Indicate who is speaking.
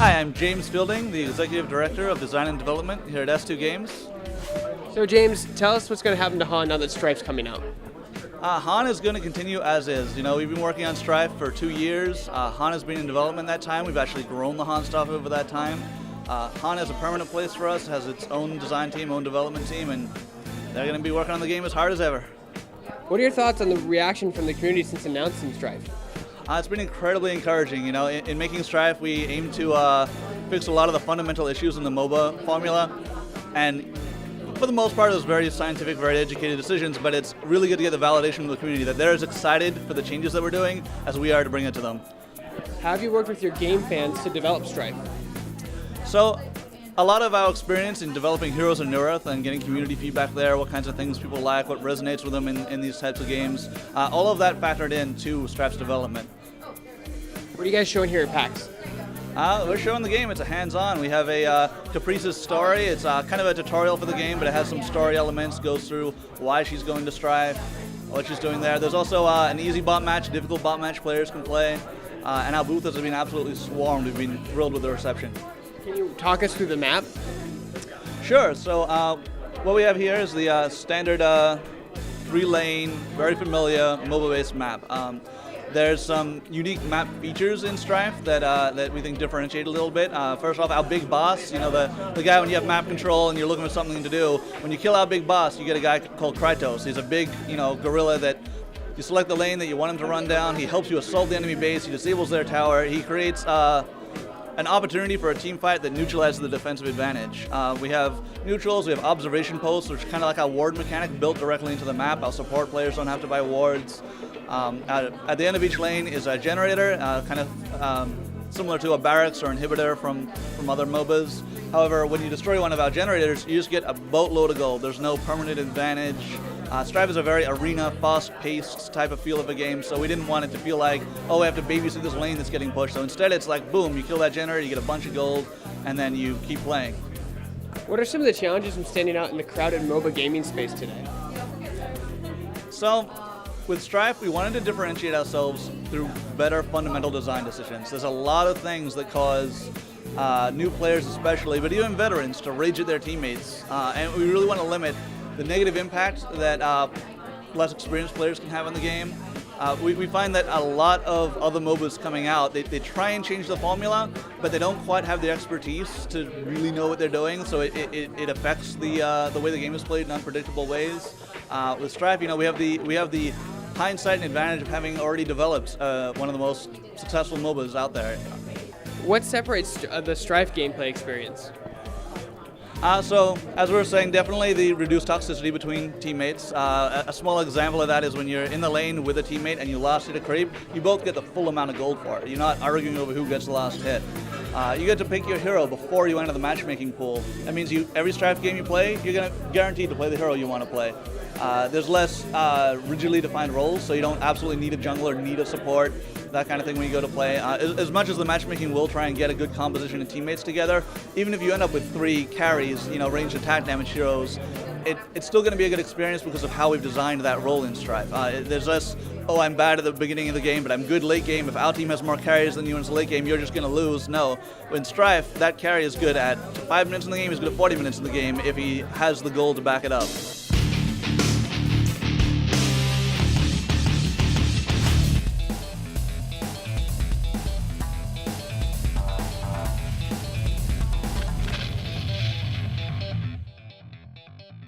Speaker 1: Hi, I'm James Fielding, the Executive Director of Design and Development here at S2 Games.
Speaker 2: So James, tell us what's going to happen to Han now that Strife's coming out.
Speaker 1: Han is going to continue as is. You know, we've been working on Strife for 2 years. Han has been in development that time. We've actually grown the Han stuff over that time. Han has a permanent place for us, has its own design team, own development team, and they're going to be working on the game as hard as ever.
Speaker 2: What are your thoughts on the reaction from the community since announcing Strife?
Speaker 1: It's been incredibly encouraging. You know, in making Strife, we aim to fix a lot of the fundamental issues in the MOBA formula, and for the most part, it was very scientific, very educated decisions, but it's really good to get the validation from the community that they're as excited for the changes that we're doing as we are to bring it to them.
Speaker 2: Have you worked with your game fans to develop Strife?
Speaker 1: So, a lot of our experience in developing Heroes of Neurath and getting community feedback there, what kinds of things people like, what resonates with them in these types of games, all of that factored into Strife's development.
Speaker 2: What are you guys showing here at PAX?
Speaker 1: We're showing the game. It's a hands-on. We have a Caprice's story. It's kind of a tutorial for the game, but it has some story elements, goes through why she's going to Strife, what she's doing there. There's also an easy bot match, difficult bot match players can play, and our booth has been absolutely swarmed. We've been thrilled with the reception.
Speaker 2: Can you talk us through the map?
Speaker 1: Sure. So what we have here is the standard 3-lane, very familiar MOBA-based map. There's some unique map features in Strife that we think differentiate a little bit. First off, our big boss, you know, the guy when you have map control and you're looking for something to do, when you kill our big boss, you get a guy called Krytos. He's a big, you know, gorilla that you select the lane that you want him to run down. He helps you assault the enemy base. He disables their tower. He creates an opportunity for a team fight that neutralizes the defensive advantage. We have neutrals, we have observation posts, which is kind of like our ward mechanic built directly into the map. Our support players don't have to buy wards. At the end of each lane is a generator, kind of similar to a barracks or inhibitor from other MOBAs. However, when you destroy one of our generators, you just get a boatload of gold. There's no permanent advantage. Strife is a very arena, fast-paced type of feel of a game, so we didn't want it to feel like, oh, I have to babysit this lane that's getting pushed. So instead, it's like, boom, you kill that generator, you get a bunch of gold, and then you keep playing.
Speaker 2: What are some of the challenges from standing out in the crowded MOBA gaming space today?
Speaker 1: So, with Strife, we wanted to differentiate ourselves through better fundamental design decisions. There's a lot of things that cause new players especially, but even veterans, to rage at their teammates, and we really want to limit the negative impact that less experienced players can have in the game. We find that a lot of other MOBAs coming out, they try and change the formula, but they don't quite have the expertise to really know what they're doing, so it affects the way the game is played in unpredictable ways. With Strife, you know, we have the hindsight and advantage of having already developed one of the most successful MOBAs out there.
Speaker 2: What separates the Strife gameplay experience?
Speaker 1: So, as we were saying, definitely the reduced toxicity between teammates. A small example of that is when you're in the lane with a teammate and you last hit a creep, you both get the full amount of gold for it. You're not arguing over who gets the last hit. You get to pick your hero before you enter the matchmaking pool. That means every Strife game you play, you're guaranteed to play the hero you want to play. There's less rigidly defined roles, so you don't absolutely need a jungler, need a support, that kind of thing when you go to play. As much as the matchmaking will try and get a good composition of teammates together, even if you end up with 3 carries, you know, ranged attack damage heroes, it's still going to be a good experience because of how we've designed that role in Strife. There's less, oh, I'm bad at the beginning of the game, but I'm good late game. If our team has more carries than you in the late game, you're just going to lose. No. In Strife, that carry is good at 5 minutes in the game, he's good at 40 minutes in the game if he has the goal to back it up.